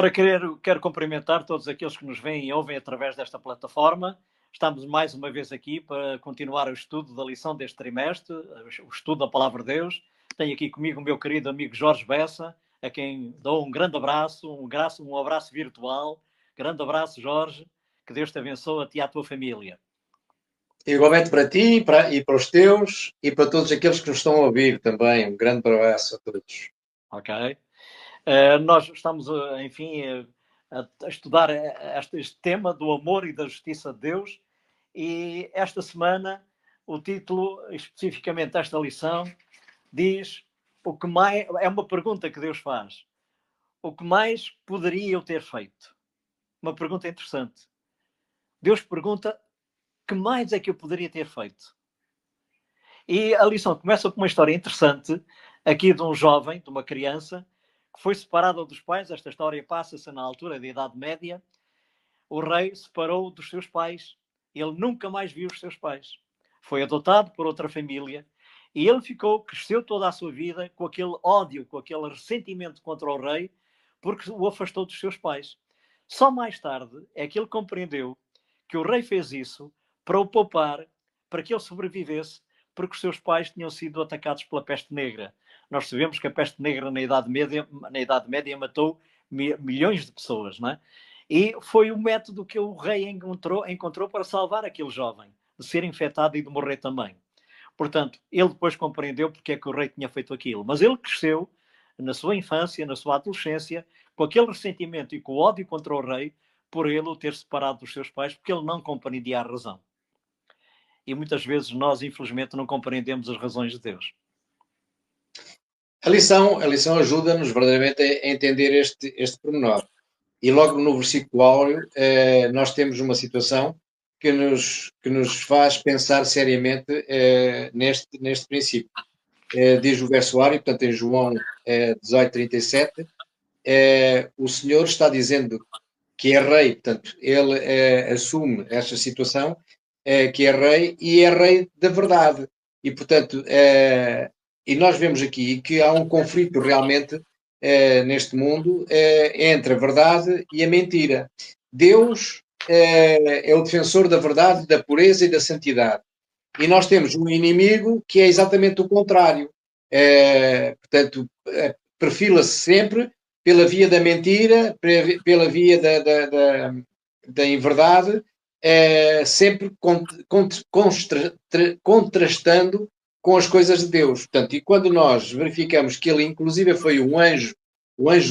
Ora, quero cumprimentar todos aqueles que nos veem e ouvem através desta plataforma. Estamos mais uma vez aqui para continuar o estudo da lição deste trimestre, o estudo da Palavra de Deus. Tenho aqui comigo o meu querido amigo Jorge Bessa, a quem dou um grande abraço, um abraço virtual. Grande abraço, Jorge. Que Deus te abençoe, a ti e à tua família. Igualmente para ti e para os teus e para todos aqueles que nos estão a ouvir também. Um grande abraço a todos. Ok. Nós estamos, enfim, a estudar este tema do amor e da justiça de Deus, e esta semana o título, especificamente desta lição, diz o que mais, é uma pergunta que Deus faz: o que mais poderia eu ter feito? Uma pergunta interessante. Deus pergunta: que mais é que eu poderia ter feito? E a lição começa com uma história interessante aqui de um jovem, de uma criança, que foi separada dos pais. Esta história passa-se na altura da Idade Média. O rei separou dos seus pais. Ele nunca mais viu os seus pais. Foi adotado por outra família e ele cresceu toda a sua vida com aquele ódio, com aquele ressentimento contra o rei, porque o afastou dos seus pais. Só mais tarde é que ele compreendeu que o rei fez isso para o poupar, para que ele sobrevivesse, porque os seus pais tinham sido atacados pela peste negra. Nós sabemos que a peste negra na Idade Média matou milhões de pessoas, não é? E foi o método que o rei encontrou para salvar aquele jovem de ser infectado e de morrer também. Portanto, ele depois compreendeu porque é que o rei tinha feito aquilo. Mas ele cresceu na sua infância, na sua adolescência, com aquele ressentimento e com o ódio contra o rei por ele o ter separado dos seus pais, porque ele não compreendia a razão. E muitas vezes nós, infelizmente, não compreendemos as razões de Deus. A lição ajuda-nos verdadeiramente a entender este pormenor. E logo no versículo áureo, nós temos uma situação que nos faz pensar seriamente neste princípio. Diz o verso áureo, portanto, em João 18:37, o Senhor está dizendo que é rei, portanto, ele assume esta situação, que é rei e é rei da verdade. E, portanto, e nós vemos aqui que há um conflito realmente neste mundo entre a verdade e a mentira. Deus é o defensor da verdade, da pureza e da santidade. E nós temos um inimigo que é exatamente o contrário. Portanto, perfila-se sempre pela via da mentira, pela via da inverdade, sempre contrastando com as coisas de Deus. Portanto, e quando nós verificamos que ele inclusive foi o anjo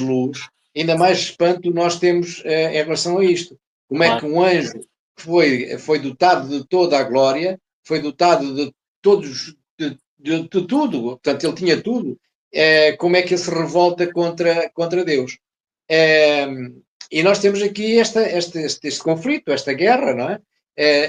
luz, ainda mais espanto nós temos em relação a isto. Como é que um anjo foi dotado de toda a glória, foi dotado de todos, de tudo, portanto ele tinha tudo, como é que ele se revolta contra Deus? E nós temos aqui este conflito, esta guerra, não é?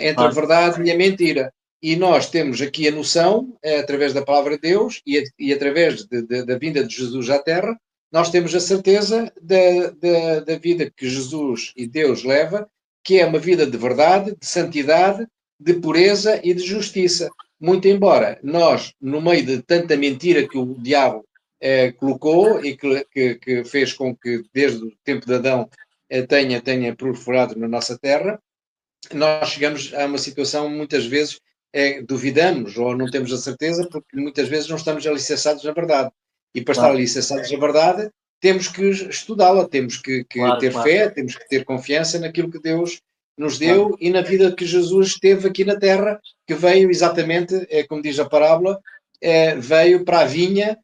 Entre a verdade e a mentira. E nós temos aqui a noção, através da palavra de Deus e através da vinda de Jesus à Terra, nós temos a certeza da vida que Jesus e Deus leva, que é uma vida de verdade, de santidade, de pureza e de justiça. Muito embora nós, no meio de tanta mentira que o diabo colocou e que fez com que, desde o tempo de Adão, tenha proliferado na nossa terra, nós chegamos a uma situação, muitas vezes, duvidamos ou não temos a certeza, porque muitas vezes não estamos alicerçados na verdade. E para estar alicerçados na verdade, temos que estudá-la, temos que ter fé, temos que ter confiança naquilo que Deus nos deu e na vida que Jesus teve aqui na Terra, que veio exatamente, como diz a parábola, veio para a vinha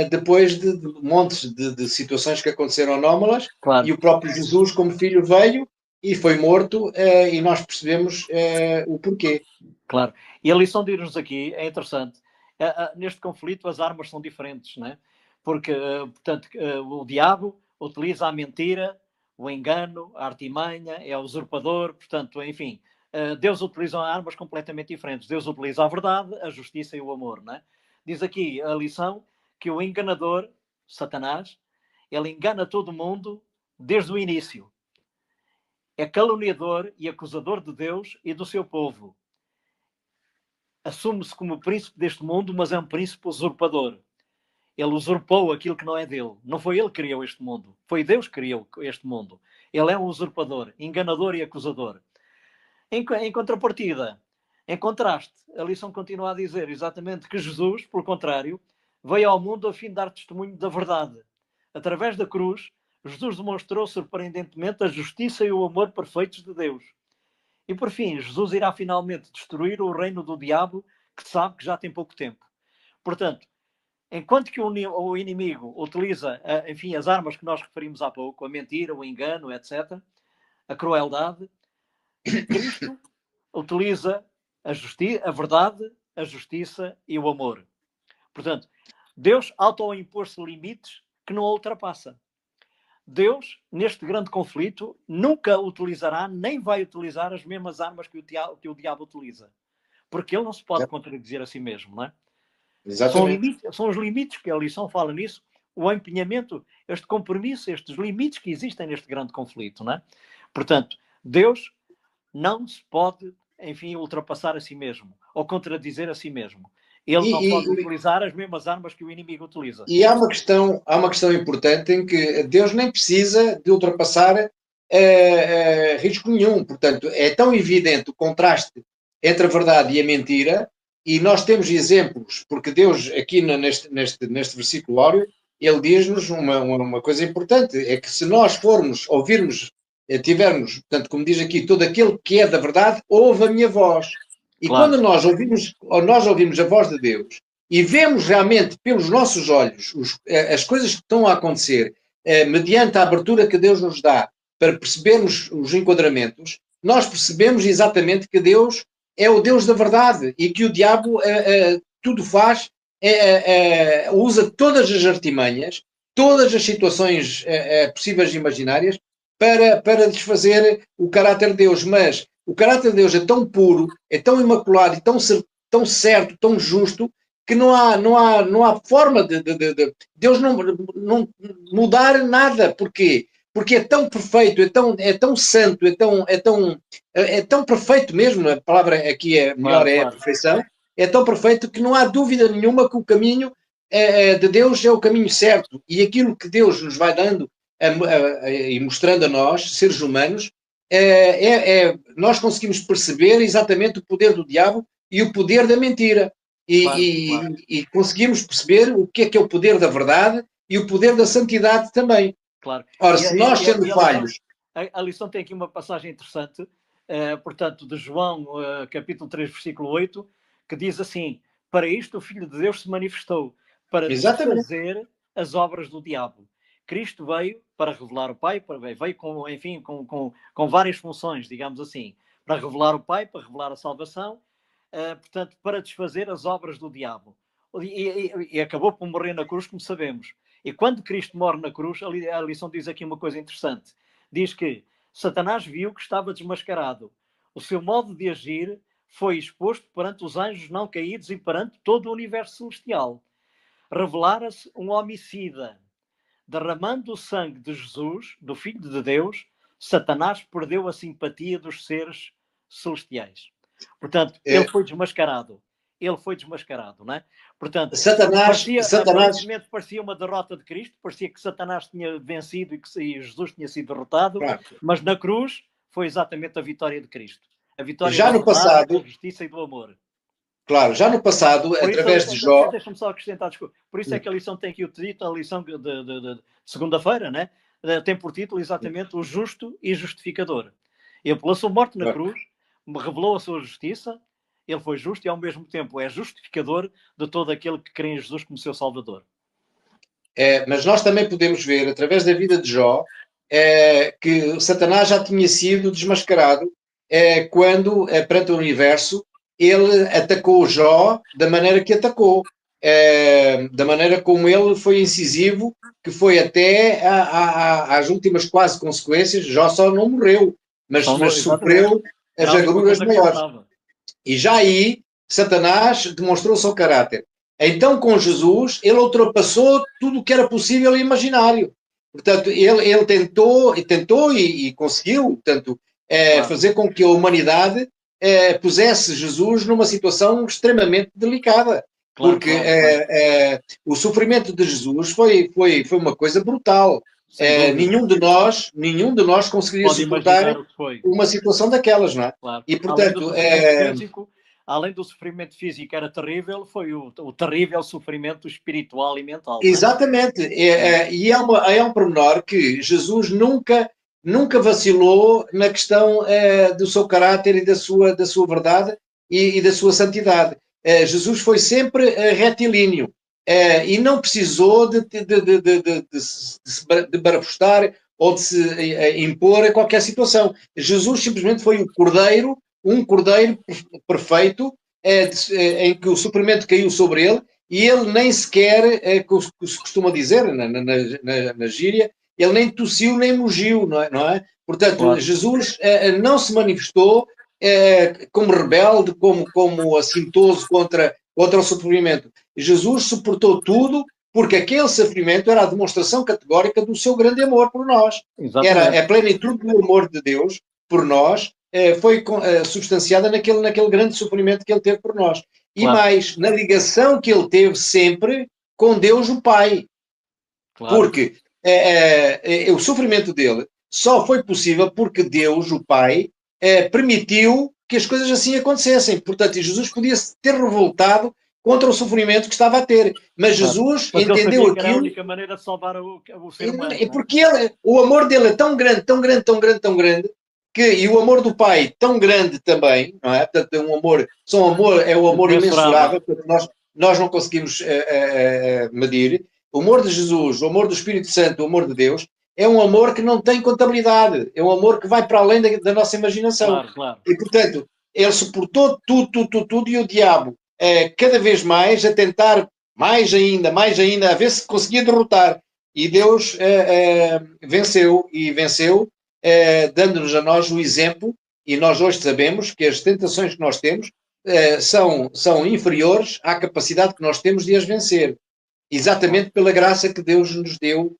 depois de montes de situações que aconteceram anómalas, e o próprio Jesus, como filho, veio e foi morto, e nós percebemos o porquê. Claro. E a lição de irmos aqui é interessante. Neste conflito as armas são diferentes, não é? Porque, portanto, o diabo utiliza a mentira, o engano, a artimanha, é o usurpador, portanto, enfim, Deus utiliza armas completamente diferentes. Deus utiliza a verdade, a justiça e o amor, não é? Diz aqui a lição que o enganador, Satanás, ele engana todo mundo desde o início. É caluniador e acusador de Deus e do seu povo. Assume-se como príncipe deste mundo, mas é um príncipe usurpador. Ele usurpou aquilo que não é dele. Não foi ele que criou este mundo. Foi Deus que criou este mundo. Ele é um usurpador, enganador e acusador. Em contrapartida, em contraste, a lição continua a dizer exatamente que Jesus, pelo contrário, veio ao mundo a fim de dar testemunho da verdade. Através da cruz, Jesus demonstrou surpreendentemente a justiça e o amor perfeitos de Deus. E por fim, Jesus irá finalmente destruir o reino do diabo, que sabe que já tem pouco tempo. Portanto, enquanto que o inimigo utiliza, enfim, as armas que nós referimos há pouco, a mentira, o engano, etc., a crueldade, Cristo utiliza a verdade, a justiça e o amor. Portanto, Deus auto-impôs-se limites que não ultrapassa. Deus, neste grande conflito, nunca utilizará, nem vai utilizar as mesmas armas que o diabo utiliza. Porque ele não se pode contradizer a si mesmo, não é? São os limites que a lição fala nisso, o empenhamento, este compromisso, estes limites que existem neste grande conflito, não é? Portanto, Deus não se pode, enfim, ultrapassar a si mesmo, ou contradizer a si mesmo. Ele não pode utilizar as mesmas armas que o inimigo utiliza. E há uma questão importante em que Deus nem precisa de ultrapassar risco nenhum. Portanto, é tão evidente o contraste entre a verdade e a mentira, e nós temos exemplos, porque Deus, aqui neste versículo áureo, ele diz-nos uma coisa importante, é que se nós formos, ouvirmos, tivermos, portanto, como diz aqui, todo aquele que é da verdade, ouve a minha voz. E claro, quando nós ouvimos a voz de Deus, e vemos realmente pelos nossos olhos as coisas que estão a acontecer, mediante a abertura que Deus nos dá para percebermos os enquadramentos, nós percebemos exatamente que Deus é o Deus da verdade e que o diabo tudo faz, usa todas as artimanhas, todas as situações possíveis e imaginárias para desfazer o caráter de Deus. Mas o caráter de Deus é tão puro, é tão imaculado e tão certo, tão justo, que não há forma de Deus não mudar nada. Porquê? Porque é tão perfeito, é tão santo, é tão perfeito mesmo, a palavra aqui é melhor, é a perfeição, é tão perfeito que não há dúvida nenhuma que o caminho de Deus é o caminho certo. E aquilo que Deus nos vai dando e mostrando a nós, seres humanos, nós conseguimos perceber exatamente o poder do diabo e o poder da mentira. E conseguimos perceber o que é o poder da verdade e o poder da santidade também. Claro. Ora, se nós sendo falhos... A lição tem aqui uma passagem interessante, portanto, de João, capítulo 3, versículo 8, que diz assim: para isto o Filho de Deus se manifestou, para desfazer as obras do diabo. Cristo veio para revelar o Pai, veio com várias funções, digamos assim, para revelar o Pai, para revelar a salvação, portanto, para desfazer as obras do diabo. E acabou por morrer na cruz, como sabemos. E quando Cristo morre na cruz, a lição diz aqui uma coisa interessante. Diz que Satanás viu que estava desmascarado. O seu modo de agir foi exposto perante os anjos não caídos e perante todo o universo celestial. Revelara-se um homicida. Derramando o sangue de Jesus, do Filho de Deus, Satanás perdeu a simpatia dos seres celestiais. Portanto, ele foi desmascarado. Não é? Portanto, aparentemente parecia uma derrota de Cristo, parecia que Satanás tinha vencido e Jesus tinha sido derrotado, mas na cruz foi exatamente a vitória de Cristo. A vitória da verdade, da justiça e do amor. Claro, já no passado, através de Jó... Deixa-me só acrescentar, desculpa. Por isso é que a lição tem aqui o título, a lição de segunda-feira, né? Tem por título exatamente o justo e justificador. Ele, pela sua morte na cruz, revelou a sua justiça. Ele foi justo e, ao mesmo tempo, é justificador de todo aquele que crê em Jesus como seu Salvador. Mas nós também podemos ver, através da vida de Jó, que Satanás já tinha sido desmascarado quando, perante o universo, ele atacou Jó da maneira que atacou. Da maneira como ele foi incisivo, que foi até às últimas quase consequências. Jó só não morreu, mas sofreu as agruras maiores. E já aí, Satanás demonstrou o seu caráter. Então, com Jesus, ele ultrapassou tudo o que era possível e imaginário. Portanto, ele tentou e conseguiu, portanto, fazer com que a humanidade pusesse Jesus numa situação extremamente delicada. Claro, Porque claro. o sofrimento de Jesus foi uma coisa brutal. Sem dúvida. Nenhum de nós conseguiria Pode suportar imaginar o que foi. uma situação daquelas, não é? Claro. E, portanto, é, Além do sofrimento físico era terrível, foi o terrível sofrimento espiritual e mental, não é? exatamente. E é um pormenor que Jesus nunca vacilou na questão do seu caráter e da sua verdade e da sua santidade. Jesus foi sempre retilíneo e não precisou de barafustar ou de se impor a qualquer situação. Jesus simplesmente foi o cordeiro, um cordeiro perfeito, em que o sofrimento caiu sobre ele e ele nem sequer, como se costuma dizer na gíria, ele nem tossiu nem mugiu, não é? Portanto, Claro. Jesus não se manifestou como rebelde, como assintoso contra o sofrimento. Jesus suportou tudo porque aquele sofrimento era a demonstração categórica do seu grande amor por nós. Era Exatamente. a plenitude do amor de Deus por nós, foi substanciada naquele grande sofrimento que ele teve por nós. E Claro, mais, na ligação que ele teve sempre com Deus o Pai. claro. Porque o sofrimento dele só foi possível porque Deus, o Pai, permitiu que as coisas assim acontecessem. Portanto, Jesus podia se ter revoltado contra o sofrimento que estava a ter. Mas Claro. Jesus Mas ele entendeu sabia que era a aquilo, única maneira de salvar o ser humano, não é? porque o amor dele é tão grande, tão grande, tão grande, tão grande, e o amor do Pai tão grande também, não é? Portanto, é um amor, é um amor Imensurável. imensurável, portanto, nós não conseguimos medir. O amor de Jesus, o amor do Espírito Santo, o amor de Deus, é um amor que não tem contabilidade, é um amor que vai para além da nossa imaginação. Claro, claro. E, portanto, ele suportou tudo, e o diabo, cada vez mais, a tentar mais ainda, a ver se conseguia derrotar. E Deus venceu, dando-nos a nós o exemplo, e nós hoje sabemos que as tentações que nós temos são inferiores à capacidade que nós temos de as vencer. Exatamente pela graça que Deus nos deu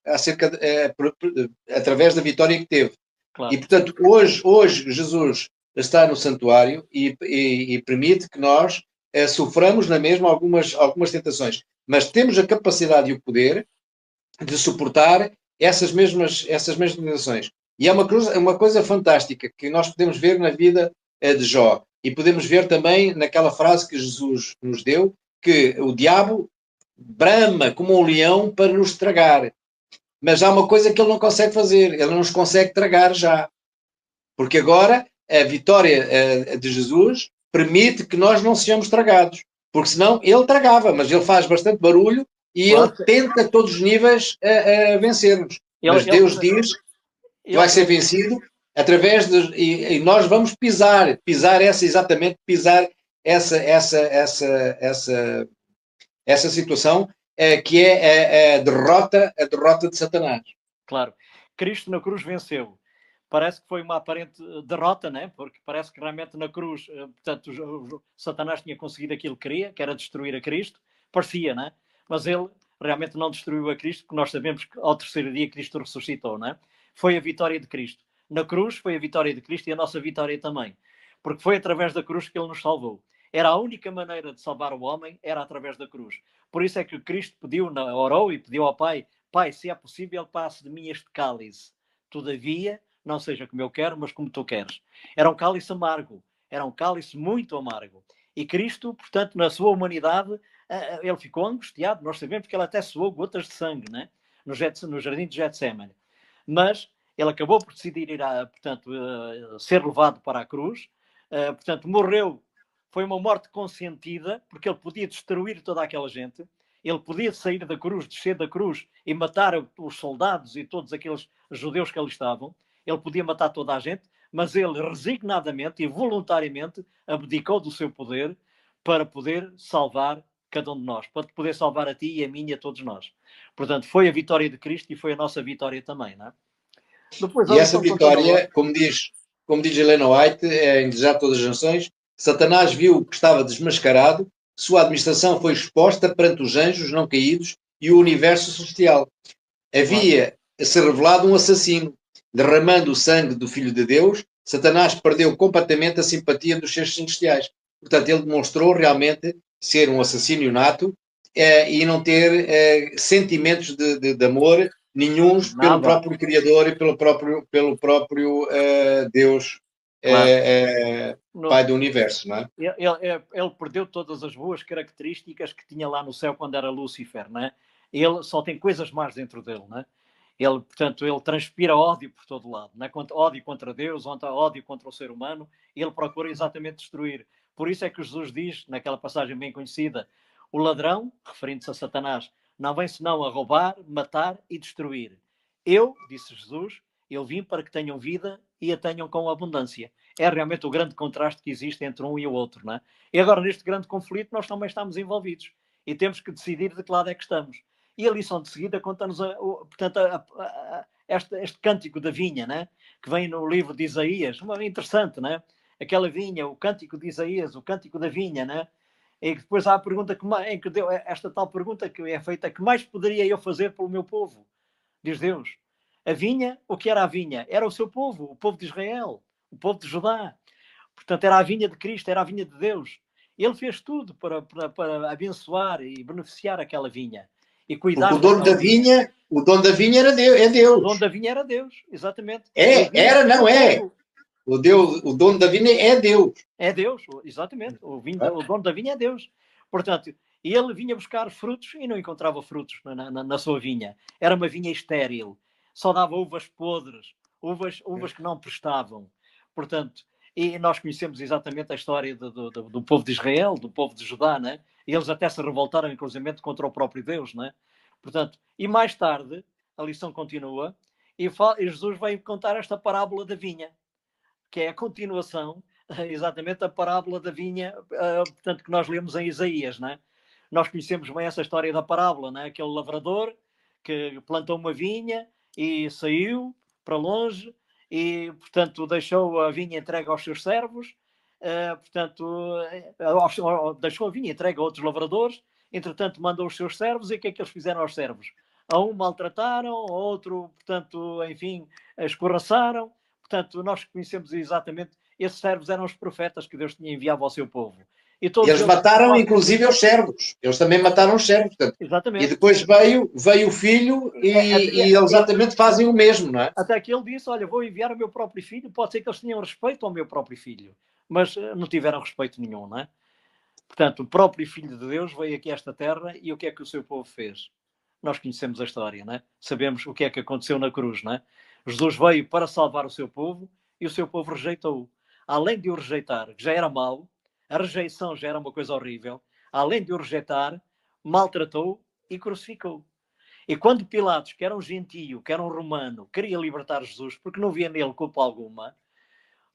através da vitória que teve. E, Claro. portanto, hoje Jesus está no santuário e permite que nós soframos na mesma algumas tentações. Mas temos a capacidade e o poder de suportar essas mesmas tentações. E é uma coisa fantástica que nós podemos ver na vida de Jó. E podemos ver também naquela frase que Jesus nos deu, que o diabo brama como um leão para nos tragar. Mas há uma coisa que ele não consegue fazer, ele não nos consegue tragar já. Porque agora a vitória de Jesus permite que nós não sejamos tragados. Porque senão ele tragava, mas ele faz bastante barulho e ele Claro. tenta a todos os níveis a vencer-nos. Mas Ele, Deus diz que vai ser vencido através de. E nós vamos pisar essa situação que é a derrota de Satanás. Claro. Cristo na cruz venceu. Parece que foi uma aparente derrota, né? Porque parece que realmente na cruz, portanto, Satanás tinha conseguido aquilo que queria, que era destruir a Cristo. Parecia, né? Mas ele realmente não destruiu a Cristo, porque nós sabemos que ao terceiro dia Cristo ressuscitou, né? Foi a vitória de Cristo. Na cruz foi a vitória de Cristo e a nossa vitória também. Porque foi através da cruz que ele nos salvou. Era a única maneira de salvar o homem, era através da cruz. Por isso é que Cristo orou e pediu ao Pai: Pai, se é possível, passe de mim este cálice. Todavia, não seja como eu quero, mas como tu queres. Era um cálice amargo, era um cálice muito amargo. E Cristo, portanto, na sua humanidade, ele ficou angustiado. Nós sabemos que ele até suou gotas de sangue, né? no jardim de Getsemane. Mas ele acabou por decidir ser levado para a cruz. Portanto, morreu. Foi uma morte consentida, porque ele podia destruir toda aquela gente. Ele podia sair da cruz, descer da cruz e matar os soldados e todos aqueles judeus que ali estavam. Ele podia matar toda a gente, mas ele resignadamente e voluntariamente abdicou do seu poder para poder salvar cada um de nós, para poder salvar a ti e a mim e a todos nós. Portanto, foi a vitória de Cristo e foi a nossa vitória também, não é? Depois E a essa lição continua. vitória, como diz Helena White, em Desejar Todas as Nações, Satanás viu que estava desmascarado, sua administração foi exposta perante os anjos não caídos e o universo celestial. Havia-se revelado um assassino. Derramando o sangue do Filho de Deus, Satanás perdeu completamente a simpatia dos seres celestiais. Portanto, ele demonstrou realmente ser um assassínio nato e não ter sentimentos de amor nenhuns pelo Nada. próprio Criador e pelo próprio Deus, Claro. Pai do Universo, não é? Ele perdeu todas as boas características que tinha lá no céu quando era Lúcifer, não é? Ele só tem coisas más dentro dele, não é? Ele, portanto, ele transpira ódio por todo lado, não é? Ódio contra Deus, ódio contra o ser humano, e ele procura exatamente destruir. Por isso é que Jesus diz, naquela passagem bem conhecida, o ladrão, referindo-se a Satanás, não vem senão a roubar, matar e destruir. Eu, disse Jesus, eu vim para que tenham vida e a tenham com abundância. É realmente o grande contraste que existe entre um e o outro, não é? E agora, neste grande conflito, nós também estamos envolvidos e temos que decidir de que lado é que estamos. E a lição de seguida conta-nos, portanto, este cântico da vinha, né? Que vem no livro de Isaías, interessante, né? Aquela vinha, o cântico de Isaías, o cântico da vinha, né? E depois há a pergunta em que deu esta tal pergunta que é feita: que mais poderia eu fazer pelo meu povo? Diz Deus. A vinha, o que era a vinha? Era o seu povo, o povo de Israel, o povo de Judá. Portanto, era a vinha de Cristo, era a vinha de Deus. Ele fez tudo para abençoar e beneficiar aquela vinha e Porque cuidar daquela vinha. o dono da vinha era Deus, é O dono Deus. da vinha era Deus, exatamente. E a É, vinha era, era o não seu é. povo. O dono da vinha é Deus. É Deus, exatamente. O dono da vinha é Deus. Portanto, ele vinha buscar frutos e não encontrava frutos na sua vinha. Era uma vinha estéril. Só dava uvas podres, uvas que não prestavam. Portanto, e nós conhecemos exatamente a história do povo de Israel, do povo de Judá, né? E eles até se revoltaram, inclusive, contra o próprio Deus, né? Portanto, e mais tarde, a lição continua, e Jesus vai contar esta parábola da vinha, que é a continuação, exatamente, da parábola da vinha, portanto, que nós lemos em Isaías, né? Nós conhecemos bem essa história da parábola, né? Aquele lavrador que plantou uma vinha e saiu para longe e, portanto, deixou a vinha entregue aos seus servos, deixou a vinha entregue a outros lavradores, entretanto, mandou os seus servos e o que é que eles fizeram aos servos? A um maltrataram, a outro, portanto, enfim, escorraçaram. Portanto, nós conhecemos exatamente, esses servos eram os profetas que Deus tinha enviado ao seu povo. E todos Eles mataram, inclusive, os servos. Eles também mataram os servos. Portanto, e exatamente. depois veio o filho e eles exatamente fazem o mesmo, não é? Até que ele disse, olha, vou enviar o meu próprio filho, pode ser que eles tenham respeito ao meu próprio filho, mas não tiveram respeito nenhum, não é? Portanto, o próprio Filho de Deus veio aqui a esta terra e o que é que o seu povo fez? Nós conhecemos a história, não é? Sabemos o que é que aconteceu na cruz, não é? Jesus veio para salvar o seu povo e o seu povo rejeitou-o. Além de o rejeitar, que já era mau, a rejeição já era uma coisa horrível, além de o rejeitar, maltratou e crucificou. E quando Pilatos, que era um gentio, que era um romano, queria libertar Jesus, porque não via nele culpa alguma,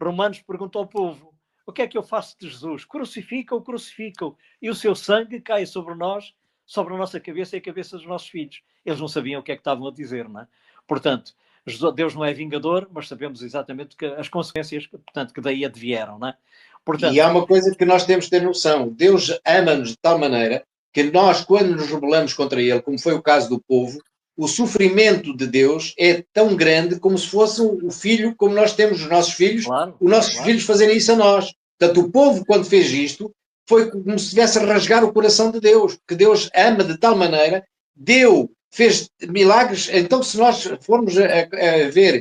Romanos perguntou ao povo: o que é que eu faço de Jesus? Crucifica-o, crucifica-o. E o seu sangue cai sobre nós, sobre a nossa cabeça e a cabeça dos nossos filhos. Eles não sabiam o que é que estavam a dizer, não é? Portanto, Deus não é vingador, mas sabemos exatamente que as consequências, portanto, que daí advieram, não é? Portanto, E há uma coisa que nós temos de ter noção. Deus ama-nos de tal maneira que nós, quando nos rebelamos contra Ele, como foi o caso do povo, o sofrimento de Deus é tão grande como se fosse o filho, como nós temos os nossos filhos, claro, os nossos filhos fazerem isso a nós. Portanto, o povo, quando fez isto, foi como se estivesse a rasgar o coração de Deus, porque Deus ama de tal maneira, fez milagres. Então, se nós formos a ver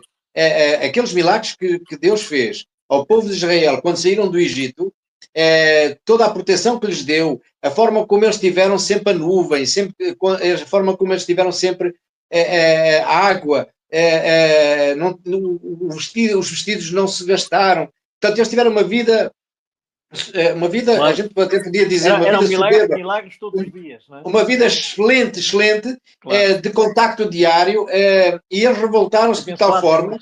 aqueles milagres que Deus fez ao povo de Israel quando saíram do Egito, toda a proteção que lhes deu, a forma como eles tiveram sempre a nuvem, a forma como eles tiveram sempre a água, os vestidos não se gastaram. Portanto, eles tiveram uma vida, claro. A gente até podia dizer uma vida soberba, milagres todos os dias, não é? uma vida excelente, claro. De contacto diário, e eles revoltaram-se de tal forma.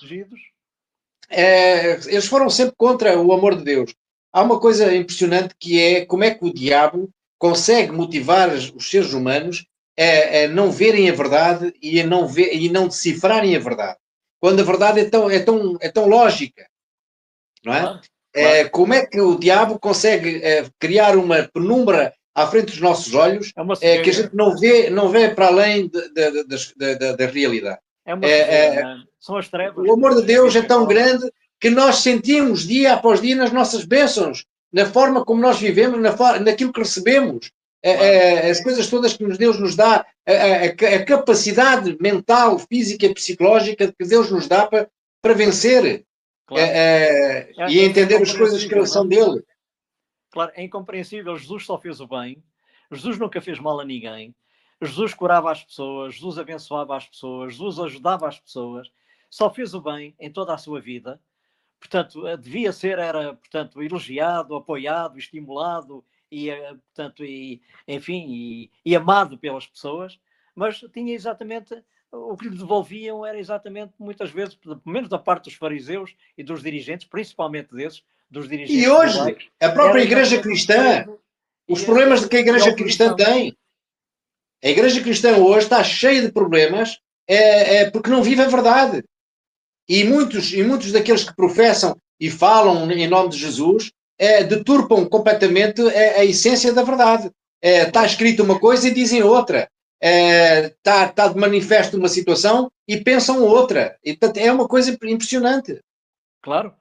Eles foram sempre contra o amor de Deus. Há uma coisa impressionante que é como é que o diabo consegue motivar os seres humanos a não verem a verdade e não decifrarem a verdade. Quando a verdade é tão lógica, não é? Claro. Como é que o diabo consegue criar uma penumbra à frente dos nossos olhos que a gente não vê para além da realidade. É uma cegueira, são as trevas. O amor de Deus é tão grande que nós sentimos dia após dia nas nossas bênçãos. na forma como nós vivemos, naquilo que recebemos. Claro. As coisas todas que Deus nos dá, a capacidade mental, física e psicológica que Deus nos dá para vencer Claro. e É entender as coisas que incompreensível, não são é? dele. Claro, é incompreensível. Jesus só fez o bem. Jesus nunca fez mal a ninguém. Jesus curava as pessoas. Jesus abençoava as pessoas. Jesus ajudava as pessoas. Só fez o bem em toda a sua vida. Portanto, devia ser, era, portanto, elogiado, apoiado, estimulado e, portanto, enfim, e amado pelas pessoas, mas tinha exatamente o que lhe devolviam era exatamente, muitas vezes, pelo menos da parte dos fariseus e dos dirigentes, principalmente desses, dos E dirigentes hoje, judaicos, a era própria Igreja exatamente o Cristã, desprezo os problemas que a e a Igreja Cristã oposição. tem. A Igreja Cristã hoje está cheia de problemas porque não vive a verdade. E muitos daqueles que professam e falam em nome de Jesus deturpam completamente a essência da verdade. Está Claro, escrito uma coisa e dizem outra. Está de manifesto uma situação e pensam outra. E, portanto, é uma coisa impressionante. claro.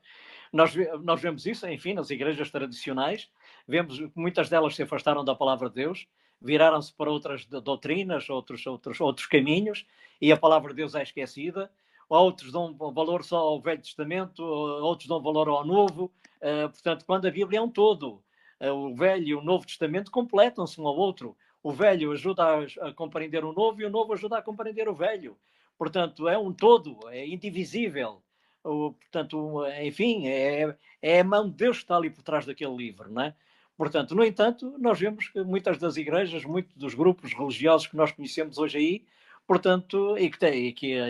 Nós vemos isso, enfim, nas igrejas tradicionais, vemos que muitas delas se afastaram da palavra de Deus, viraram-se para outras doutrinas, outros caminhos, e a palavra de Deus é esquecida. Outros dão valor só ao Velho Testamento, outros dão valor ao Novo. Portanto, quando a Bíblia é um todo, o Velho e o Novo Testamento completam-se um ao outro. O Velho ajuda a compreender o Novo e o Novo ajuda a compreender o Velho. Portanto, é um todo, é indivisível. Portanto, enfim, é a mão de Deus que está ali por trás daquele livro, não é? Portanto, no entanto, nós vemos que muitas das igrejas, muitos dos grupos religiosos que nós conhecemos hoje aí, portanto, e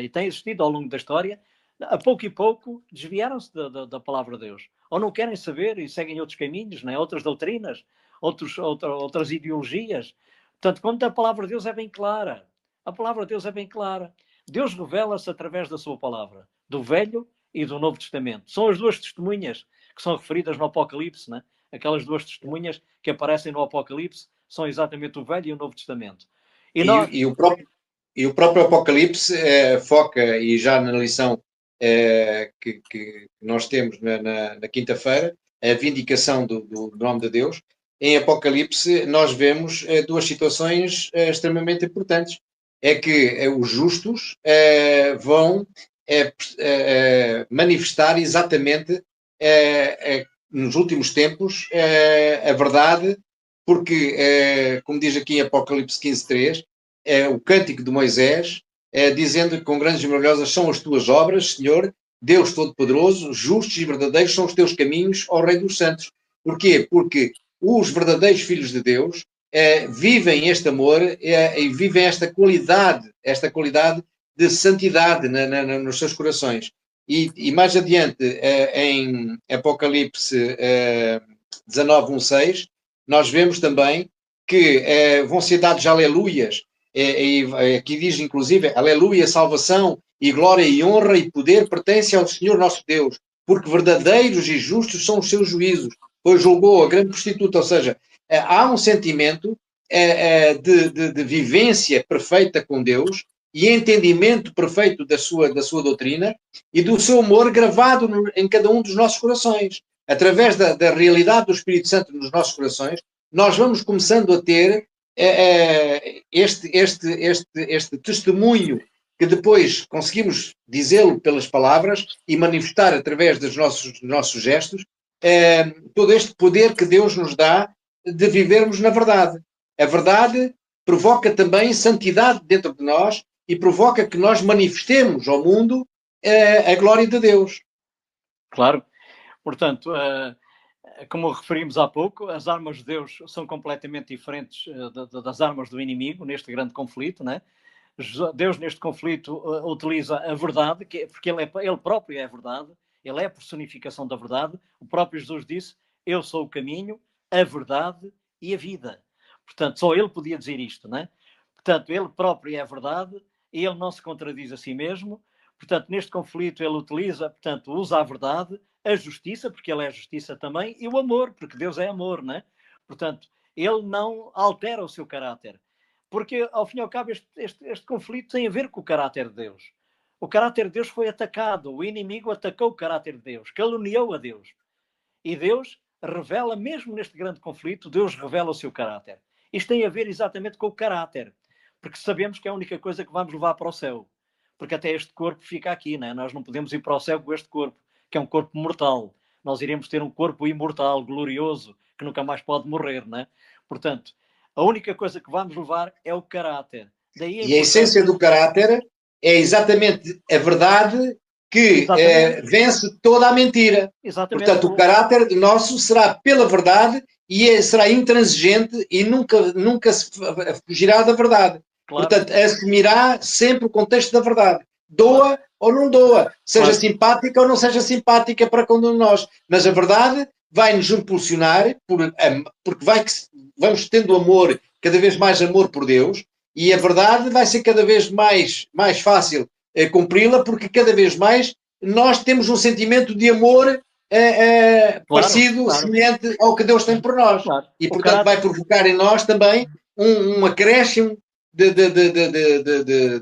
tem existido ao longo da história, a pouco e pouco desviaram-se da palavra de Deus. Ou não querem saber e seguem outros caminhos, né? Outras doutrinas, outras ideologias. Portanto, quando a palavra de Deus é bem clara, a palavra de Deus é bem clara. Deus revela-se através da sua palavra, do Velho e do Novo Testamento. São as duas testemunhas que são referidas no Apocalipse, né? Aquelas duas testemunhas que aparecem no Apocalipse são exatamente o Velho e o Novo Testamento. E E, nós, e, o, próprio, e o próprio Apocalipse foca, e já na lição que nós temos na quinta-feira, a vindicação do nome de Deus, em Apocalipse nós vemos duas situações extremamente importantes. É que os justos vão manifestar exatamente nos últimos tempos a verdade, porque, como diz aqui em Apocalipse 15:3, o cântico de Moisés, dizendo que com grandes e maravilhosas são as tuas obras, Senhor, Deus Todo-Poderoso, justos e verdadeiros são os teus caminhos, ó Rei dos Santos. Porquê? Porque os verdadeiros filhos de Deus vivem este amor e vivem esta qualidade de santidade nos seus corações. E mais adiante, em Apocalipse 19:1-6, nós vemos também que vão ser dados aleluias, e aqui diz inclusive, aleluia, salvação e glória e honra e poder pertencem ao Senhor nosso Deus, porque verdadeiros e justos são os seus juízos, pois julgou a grande prostituta. Ou seja, há um sentimento de vivência perfeita com Deus e entendimento perfeito da sua doutrina e do seu amor gravado em cada um dos nossos corações. Através da realidade do Espírito Santo nos nossos corações, nós vamos começando a ter este testemunho que depois conseguimos dizê-lo pelas palavras e manifestar através dos nossos gestos, todo este poder que Deus nos dá de vivermos na verdade. A verdade provoca também santidade dentro de nós e provoca que nós manifestemos ao mundo a glória de Deus. claro, portanto, como referimos há pouco, as armas de Deus são completamente diferentes das armas do inimigo neste grande conflito, né? Deus neste conflito utiliza a verdade, porque ele próprio é a verdade, ele é a personificação da verdade. O próprio Jesus disse, eu sou o caminho, a verdade e a vida. Portanto, só ele podia dizer isto, né? Portanto, ele próprio é a verdade e ele não se contradiz a si mesmo. Portanto, neste conflito ele utiliza, portanto, usa a verdade, a justiça, porque ele é a justiça também, e o amor, porque Deus é amor, né? Portanto, ele não altera o seu caráter. Porque, ao fim e ao cabo, este conflito tem a ver com o caráter de Deus. O caráter de Deus foi atacado, o inimigo atacou o caráter de Deus, caluniou a Deus. E Deus revela, mesmo neste grande conflito, Deus revela o seu caráter. Isto tem a ver exatamente com o caráter, porque sabemos que é a única coisa que vamos levar para o céu. Porque até este corpo fica aqui, né? Nós não podemos ir para o céu com este corpo, que é um corpo mortal. Nós iremos ter um corpo imortal, glorioso, que nunca mais pode morrer, né? Portanto, a única coisa que vamos levar é o caráter. Daí a E a essência do caráter é exatamente a verdade que vence toda a mentira. Exatamente. Portanto, o caráter nosso será pela verdade e será intransigente e nunca se fugirá da verdade. Claro. Portanto, assumirá sempre o contexto da verdade. Doa claro. Ou não doa. Seja claro. Simpática ou não seja simpática para cada um de nós. Mas a verdade vai nos impulsionar, porque vamos tendo amor, cada vez mais amor por Deus, e a verdade vai ser cada vez mais fácil cumpri-la, porque cada vez mais nós temos um sentimento de amor parecido, semelhante ao que Deus tem por nós. Claro. E, portanto, vai provocar em nós também um acréscimo de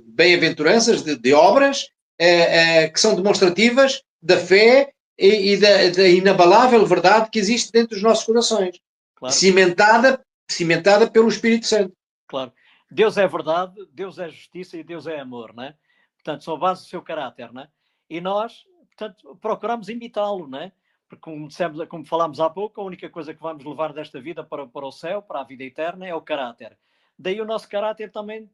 bem-aventuranças, de obras que são demonstrativas da fé e da inabalável verdade que existe dentro dos nossos corações. Claro. Cimentada pelo Espírito Santo. Claro. Deus é verdade, Deus é justiça e Deus é amor, não é? Portanto, são a base do seu caráter, não é? E nós, portanto, procuramos imitá-lo, não é? Porque, como falámos há pouco, a única coisa que vamos levar desta vida para o céu, para a vida eterna, é o caráter. Daí o nosso caráter também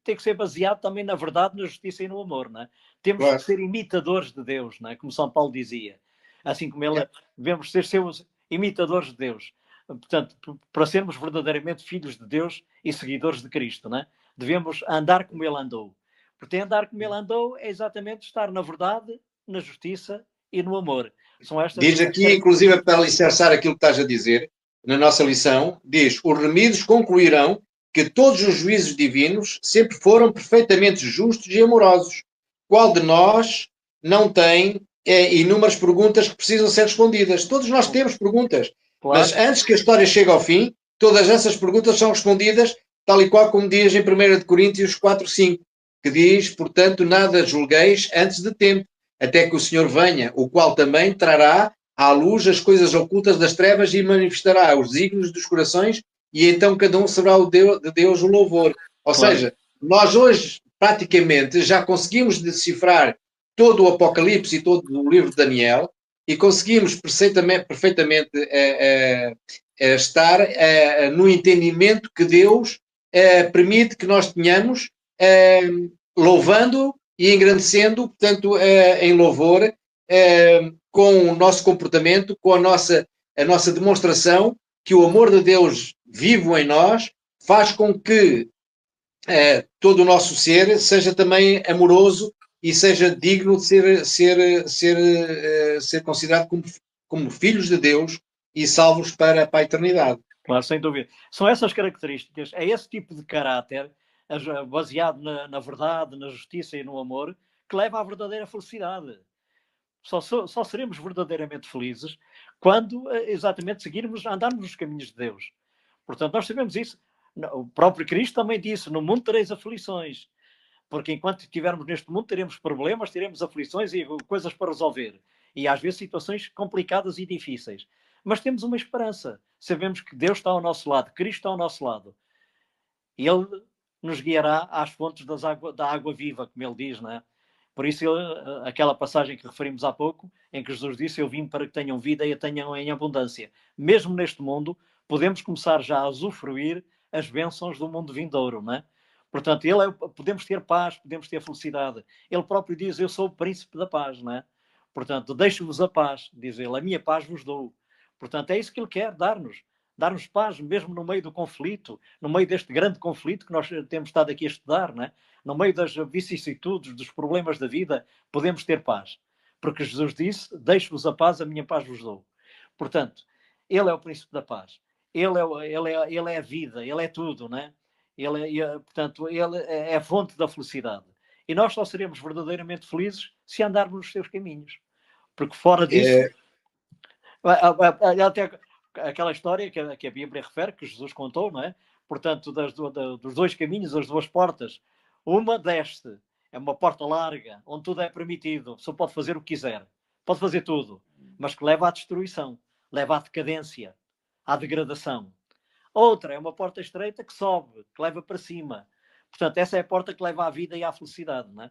tem que ser baseado também na verdade, na justiça e no amor, não é? Temos que ser imitadores de Deus, não é? Como São Paulo dizia. Assim como ele, devemos ser seus imitadores de Deus. Portanto, para sermos verdadeiramente filhos de Deus e seguidores de Cristo, né? Devemos andar como ele andou. Porque andar como ele andou é exatamente estar na verdade, na justiça e no amor. São estas diz aqui, inclusive, para alicerçar aquilo que estás a dizer, na nossa lição, diz: os remidos concluirão que todos os juízos divinos sempre foram perfeitamente justos e amorosos. Qual de nós não tem inúmeras perguntas que precisam ser respondidas? Todos nós temos perguntas. Claro. Mas antes que a história chegue ao fim, todas essas perguntas são respondidas, tal e qual como diz em 1 Coríntios 4:5, que diz, portanto, nada julgueis antes de tempo, até que o Senhor venha, o qual também trará à luz as coisas ocultas das trevas e manifestará os desígnios dos corações, e então cada um saberá de Deus o louvor. Ou seja, nós hoje praticamente já conseguimos decifrar todo o Apocalipse e todo o livro de Daniel, e conseguimos perfeitamente estar no entendimento que Deus permite que nós tenhamos, louvando e engrandecendo, portanto, em louvor, com o nosso comportamento, com a nossa demonstração que o amor de Deus vivo em nós faz com que todo o nosso ser seja também amoroso e seja digno de ser considerado como filhos de Deus e salvos para a eternidade. Claro, sem dúvida. São essas características, é esse tipo de caráter, baseado na verdade, na justiça e no amor, que leva à verdadeira felicidade. Só seremos verdadeiramente felizes quando, exatamente, andarmos nos caminhos de Deus. Portanto, nós sabemos isso. O próprio Cristo também disse: no mundo tereis aflições. Porque enquanto estivermos neste mundo, teremos problemas, teremos aflições e coisas para resolver. E às vezes situações complicadas e difíceis. Mas temos uma esperança. Sabemos que Deus está ao nosso lado, Cristo está ao nosso lado. E Ele nos guiará às fontes da água viva, como Ele diz, não é? Por isso, aquela passagem que referimos há pouco, em que Jesus disse: eu vim para que tenham vida e a tenham em abundância. Mesmo neste mundo, podemos começar já a usufruir as bênçãos do mundo vindouro, não é? Portanto, podemos ter paz, podemos ter felicidade. Ele próprio diz: eu sou o príncipe da paz, não é? Portanto, deixo-vos a paz, diz ele, a minha paz vos dou. Portanto, é isso que ele quer dar-nos. Dar-nos paz, mesmo no meio do conflito, no meio deste grande conflito que nós temos estado aqui a estudar, não é? No meio das vicissitudes, dos problemas da vida, podemos ter paz. Porque Jesus disse: deixo-vos a paz, a minha paz vos dou. Portanto, ele é o príncipe da paz. Ele é a vida, ele é tudo, não é? Portanto, ele é a fonte da felicidade. E nós só seremos verdadeiramente felizes se andarmos nos seus caminhos. Porque fora disso... Até aquela história que a Bíblia refere, que Jesus contou, não é? Portanto, dos dois caminhos, as duas portas. Uma desce, é uma porta larga, onde tudo é permitido. Só pode fazer o que quiser. Pode fazer tudo. Mas que leva à destruição. leva à decadência, à degradação. Outra é uma porta estreita que sobe, que leva para cima. Portanto, essa é a porta que leva à vida e à felicidade, não é?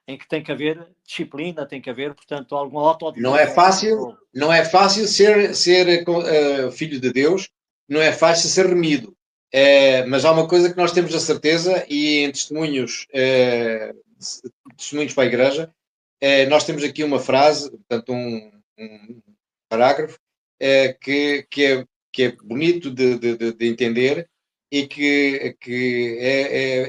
Em que tem que haver disciplina, tem que haver, portanto, algum Não é autodomínio. fácil, não é fácil ser filho de Deus, não é fácil ser remido. Mas há uma coisa que nós temos a certeza, e em testemunhos para a Igreja, nós temos aqui uma frase, portanto, um parágrafo, que é bonito de entender e que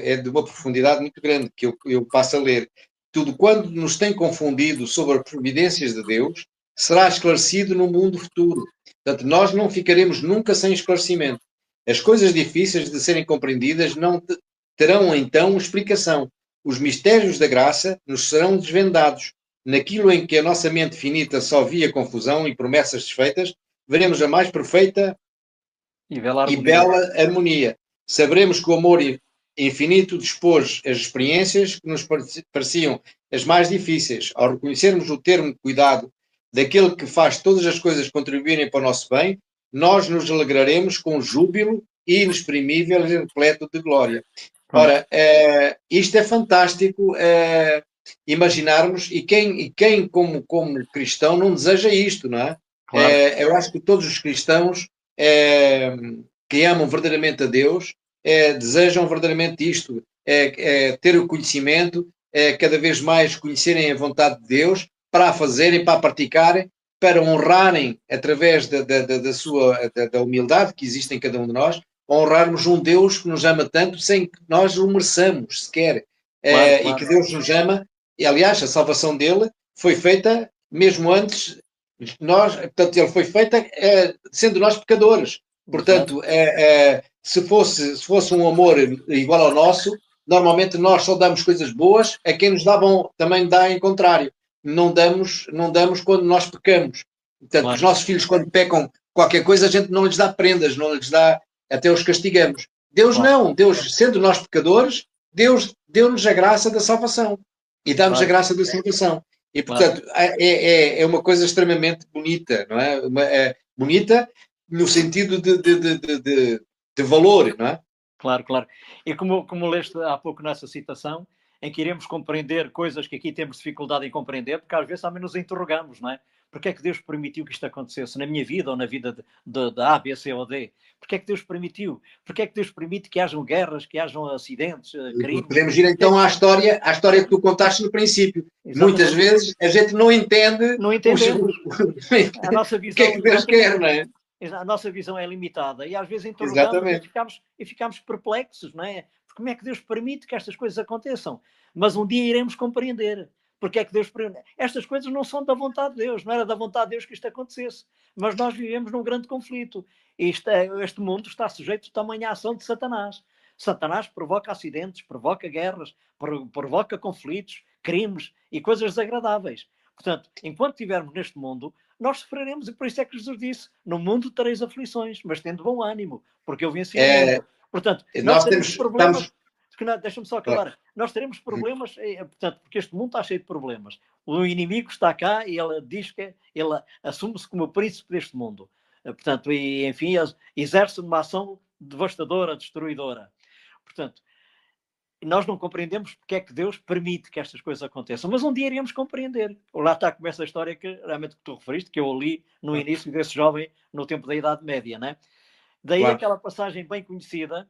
é de uma profundidade muito grande, que eu passo a ler. Tudo quando nos tem confundido sobre as providências de Deus, será esclarecido no mundo futuro. Portanto, nós não ficaremos nunca sem esclarecimento. As coisas difíceis de serem compreendidas não terão então explicação. Os mistérios da graça nos serão desvendados. Naquilo em que a nossa mente finita só via confusão e promessas desfeitas, veremos a mais perfeita e bela harmonia. Saberemos que o amor infinito dispôs as experiências que nos pareciam as mais difíceis. Ao reconhecermos o termo cuidado daquele que faz todas as coisas contribuírem para o nosso bem, nós nos alegraremos com júbilo inexprimível e repleto de glória. Ora, isto é fantástico imaginarmos, e quem como cristão não deseja isto, não é? Claro. Eu acho que todos os cristãos que amam verdadeiramente a Deus desejam verdadeiramente isto, ter o conhecimento, cada vez mais conhecerem a vontade de Deus, para a fazerem, para a praticarem, para honrarem, através da humildade que existe em cada um de nós, honrarmos um Deus que nos ama tanto sem que nós o mereçamos sequer. Claro. E que Deus nos ama, e aliás, a salvação dele foi feita mesmo antes de nós, portanto, ele foi feita sendo nós pecadores. Portanto, se fosse um amor igual ao nosso, normalmente nós só damos coisas boas a quem nos também dá em contrário. Não damos quando nós pecamos. Portanto, claro. Os nossos filhos, quando pecam qualquer coisa, a gente não lhes dá prendas, não lhes dá, até os castigamos. Deus não. Deus, sendo nós pecadores, Deus deu-nos a graça da salvação. E dá-nos a graça da salvação. E, portanto, é uma coisa extremamente bonita, não é? Bonita no sentido de valor, não é? Claro. E como leste há pouco nessa citação, em que iremos compreender coisas que aqui temos dificuldade em compreender, porque às vezes também nos interrogamos, não é? Porque é que Deus permitiu que isto acontecesse na minha vida ou na vida de A, B, C ou D? Porque é que Deus permitiu? Porque é que Deus permite que hajam guerras, que hajam acidentes, crimes? Podemos ir então à história que tu contaste no princípio. Exatamente. Muitas vezes a gente não entende a nossa visão, o que é que Deus quer, não é? A nossa visão é limitada e às vezes interrogamos e ficamos perplexos, não é? Porque como é que Deus permite que estas coisas aconteçam? Mas um dia iremos compreender. Porque é que Deus... Estas coisas não são da vontade de Deus, não era da vontade de Deus que isto acontecesse. Mas nós vivemos num grande conflito. Este mundo está sujeito também à ação de Satanás. Satanás provoca acidentes, provoca guerras, provoca conflitos, crimes e coisas desagradáveis. Portanto, enquanto estivermos neste mundo, nós sofreremos, e por isso é que Jesus disse: no mundo tereis aflições, mas tendo bom ânimo, porque eu venci o mundo. Portanto, nós teremos problemas... Deixa-me só acabar. Claro. Nós teremos problemas, portanto, porque este mundo está cheio de problemas. O inimigo está cá e ele diz que ele assume-se como o príncipe deste mundo. Portanto, e enfim, exerce uma ação devastadora, destruidora. Portanto, nós não compreendemos porque é que Deus permite que estas coisas aconteçam, mas um dia iremos compreender. Lá está, começa a história que realmente que tu referiste, que eu li no início desse jovem, no tempo da Idade Média, né? Daí aquela passagem bem conhecida,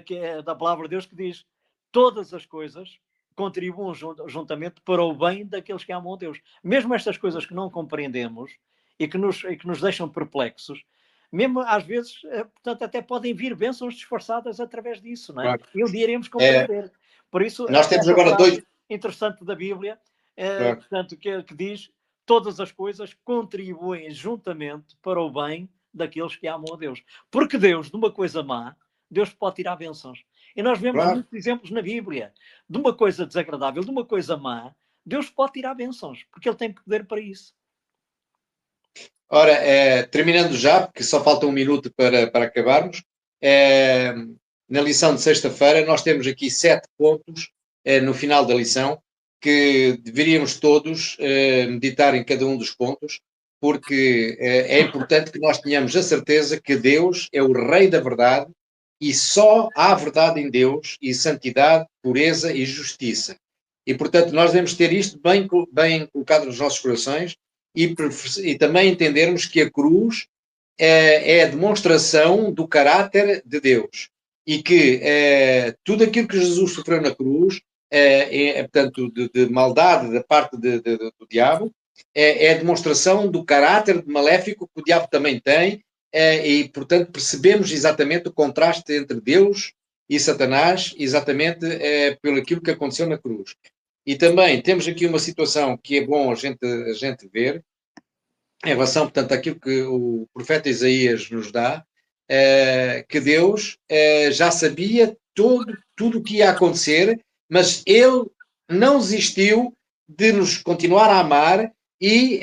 que é da palavra de Deus, que diz: todas as coisas contribuem juntamente para o bem daqueles que amam a Deus. Mesmo estas coisas que não compreendemos e que nos deixam perplexos, mesmo às vezes, portanto, até podem vir bênçãos disfarçadas através disso, não é? Claro. E um dia iremos compreender. Por isso, nós temos agora dois... interessante da Bíblia, portanto, que diz: todas as coisas contribuem juntamente para o bem daqueles que amam a Deus. Porque Deus, de uma coisa má, Deus pode tirar bênçãos. E nós vemos muitos exemplos na Bíblia. De uma coisa desagradável, de uma coisa má, Deus pode tirar bênçãos, porque Ele tem poder para isso. Ora, terminando já, porque só falta um minuto para acabarmos, na lição de sexta-feira nós temos aqui 7 pontos no final da lição, que deveríamos todos meditar em cada um dos pontos, porque é importante que nós tenhamos a certeza que Deus é o Rei da verdade e só há verdade em Deus e santidade, pureza e justiça. E, portanto, nós devemos ter isto bem colocado nos nossos corações e também entendermos que a cruz é a demonstração do caráter de Deus e que tudo aquilo que Jesus sofreu na cruz, portanto, de maldade da parte do diabo, é a demonstração do caráter maléfico que o diabo também tem e, portanto, percebemos exatamente o contraste entre Deus e Satanás, exatamente pelo aquilo que aconteceu na cruz. E também temos aqui uma situação que é bom a gente ver, em relação, portanto, àquilo que o profeta Isaías nos dá, que Deus já sabia tudo o que ia acontecer, mas ele não desistiu de nos continuar a amar e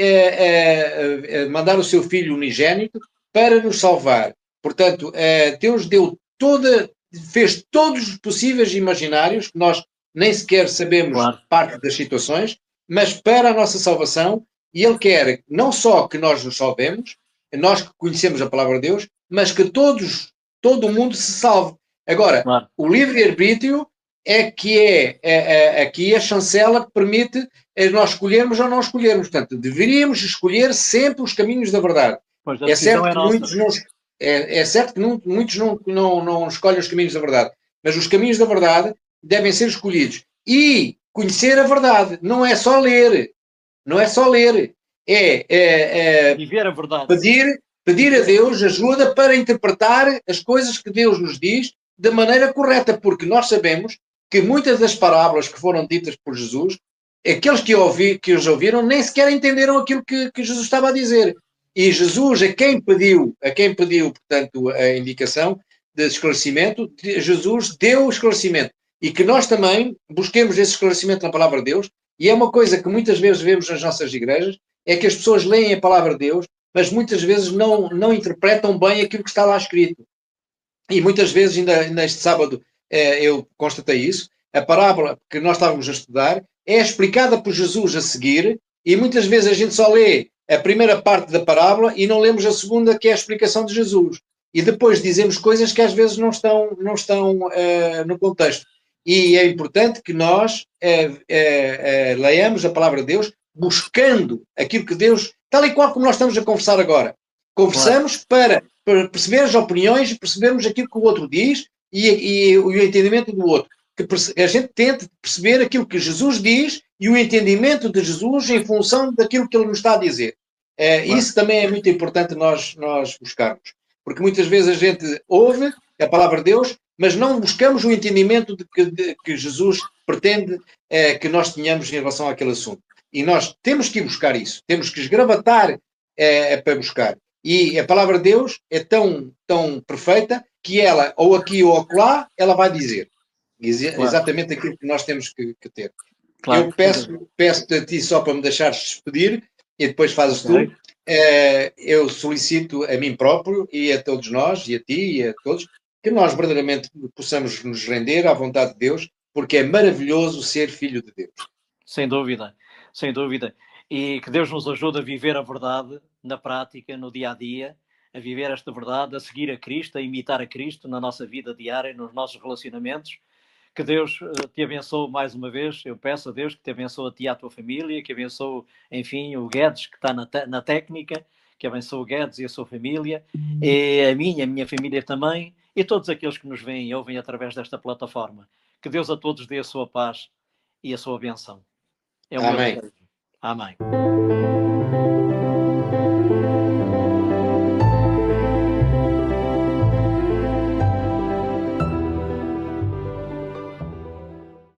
mandar o seu Filho unigênito para nos salvar. Portanto, Deus fez todos os possíveis e imaginários, que nós nem sequer sabemos parte das situações, mas para a nossa salvação. E Ele quer não só que nós nos salvemos, nós que conhecemos a palavra de Deus, mas que todo o mundo se salve. Agora, o livre-arbítrio é que aqui a chancela que permite nós escolhermos ou não escolhermos. Portanto, deveríamos escolher sempre os caminhos da verdade. É certo que muitos não escolhem os caminhos da verdade, mas os caminhos da verdade devem ser escolhidos. E conhecer a verdade não é só ler. Não é só ler, viver a verdade. Pedir a Deus ajuda para interpretar as coisas que Deus nos diz da maneira correta, porque nós sabemos que muitas das parábolas que foram ditas por Jesus, aqueles que os ouviram nem sequer entenderam aquilo que Jesus estava a dizer. E Jesus, a quem pediu, portanto, a indicação de esclarecimento, Jesus deu o esclarecimento. E que nós também busquemos esse esclarecimento na palavra de Deus. E é uma coisa que muitas vezes vemos nas nossas igrejas, é que as pessoas leem a palavra de Deus, mas muitas vezes não interpretam bem aquilo que está lá escrito. E muitas vezes, ainda este sábado, eu constatei isso, a parábola que nós estávamos a estudar é explicada por Jesus a seguir, e muitas vezes a gente só lê a primeira parte da parábola e não lemos a segunda, que é a explicação de Jesus. E depois dizemos coisas que às vezes não estão no contexto. E é importante que nós leiamos a palavra de Deus buscando aquilo que Deus, tal e qual como nós estamos a conversar agora. Conversamos para perceber as opiniões e percebermos aquilo que o outro diz e o entendimento do outro. Que a gente tente perceber aquilo que Jesus diz e o entendimento de Jesus em função daquilo que ele nos está a dizer. Isso também é muito importante nós buscarmos. Porque muitas vezes a gente ouve a palavra de Deus, mas não buscamos o entendimento de que Jesus pretende que nós tenhamos em relação àquele assunto. E nós temos que ir buscar isso, temos que esgravatar para buscar. E a palavra de Deus é tão perfeita que ela, ou aqui ou acolá, ela vai dizer exatamente aquilo que nós temos que ter. Claro. Eu peço-te a ti só para me deixares despedir e depois fazes tu. Eu solicito a mim próprio e a todos nós, e a ti e a todos, que nós verdadeiramente possamos nos render à vontade de Deus, porque é maravilhoso ser filho de Deus. Sem dúvida, sem dúvida. E que Deus nos ajude a viver a verdade na prática, no dia-a-dia, a viver esta verdade, a seguir a Cristo, a imitar a Cristo na nossa vida diária, nos nossos relacionamentos. Que Deus te abençoe mais uma vez. Eu peço a Deus que te abençoe a ti e a tua família, que abençoe, enfim, o Guedes, que está na técnica, que abençoe o Guedes e a sua família, e a minha família também, e todos aqueles que nos veem e ouvem através desta plataforma. Que Deus a todos dê a sua paz e a sua benção. É o meu desejo. Amém.